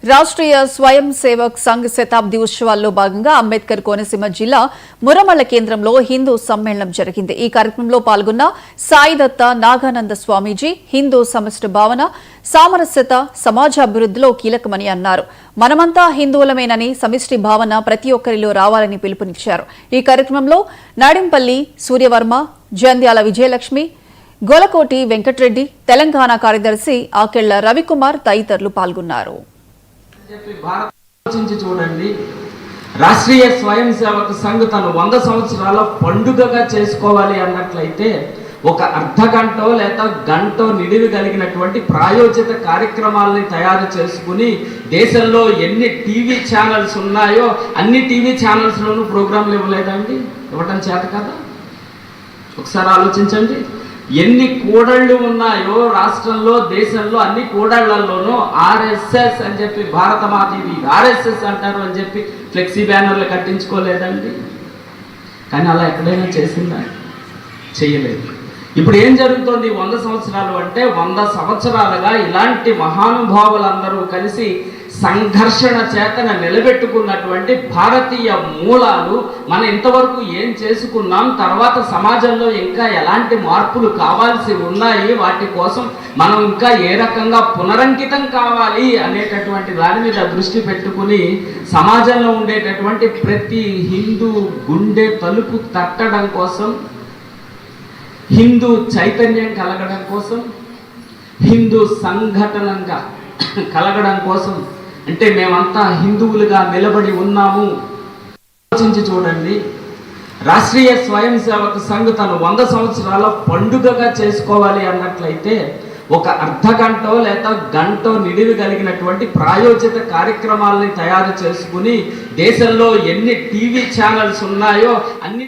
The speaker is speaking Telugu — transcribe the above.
రాష్ట్రీయ స్వయం సేవక్ సంఘ్ శతాబ్ది ఉత్సవాల్లో భాగంగా అంబేద్కర్ కోనసీమ జిల్లా మురమళ్ల కేంద్రంలో హిందూ సమ్మేళనం జరిగింది. ఈ కార్యక్రమంలో పాల్గొన్న సాయిదత్త నాగానంద స్వామీజీ హిందూ సమష్టి భావన, సామరస్యత సమాజ అభివృద్ధిలో కీలకమని అన్నారు. మనమంతా హిందువులమేనని సమిష్టి భావన ప్రతి ఒక్కరిలో రావాలని పిలుపునిచ్చారు. ఈ కార్యక్రమంలో నాడింపల్లి సూర్యవర్మ, జంధ్యాల విజయలక్ష్మి, గోలకోటి వెంకటరెడ్డి, తెలంగాణ కార్యదర్శి ఆకెళ్ల రవికుమార్ తదితరులు పాల్గొన్నారు. చూడండి, రాష్ట్రీయ స్వయం సేవక సంఘ్ తను 100 సంవత్సరాల పండుగగా చేసుకోవాలి అన్నట్లయితే ఒక అర్ధ గంటో లేదా గంటో నిడివి కలిగినటువంటి ప్రాయోజిత కార్యక్రమాలని తయారు చేసుకుని దేశంలో ఎన్ని టీవీ ఛానల్స్ ఉన్నాయో అన్ని టీవీ ఛానల్స్లోనూ ప్రోగ్రాంలు ఇవ్వలేదండి. ఇవ్వటం చేత కదా? ఒకసారి ఆలోచించండి. ఎన్ని కూడళ్ళు ఉన్నాయో రాష్ట్రంలో, దేశంలో అన్ని కూడళ్లలోనూ ఆర్ఎస్ఎస్ అని చెప్పి భారత మాత ఇది ఆర్ఎస్ఎస్ అంటారు అని చెప్పి ఫ్లెక్సీ బ్యానర్లు కట్టించుకోలేదండి. కానీ అలా ఎక్కడైనా చేసిందా? చేయలేదు. ఇప్పుడు ఏం జరుగుతోంది? 100 సంవత్సరాలు అంటే 100 సంవత్సరాలుగా ఇలాంటి మహానుభావులందరూ కలిసి సంఘర్షణ చేతన నిలబెట్టుకున్నటువంటి భారతీయ మూలాలు మనం ఇంతవరకు ఏం చేసుకున్నాం, తర్వాత సమాజంలో ఇంకా ఎలాంటి మార్పులు కావాల్సి ఉన్నాయి, వాటి కోసం మనం ఇంకా ఏ రకంగా పునరంకితం కావాలి అనేటటువంటి దాని మీద దృష్టి పెట్టుకుని సమాజంలో ఉండేటటువంటి ప్రతి హిందూ గుండె తలుపు తట్టడం కోసం, హిందూ చైతన్యం కలగడం కోసం, హిందూ సంఘటనంగా కలగడం కోసం, అంటే మేమంతా హిందువులుగా నిలబడి ఉన్నాము. ఆలోచించి చూడండి, రాష్ట్రీయ స్వయం సేవక సంఘ్ తను 100 సంవత్సరాల పండుగగా చేసుకోవాలి అన్నట్లయితే ఒక అర్ధ గంటో లేదా గంటో నిడివి కలిగినటువంటి ప్రాయోజిత కార్యక్రమాలని తయారు చేసుకుని దేశంలో ఎన్ని టీవీ ఛానల్స్ ఉన్నాయో అన్ని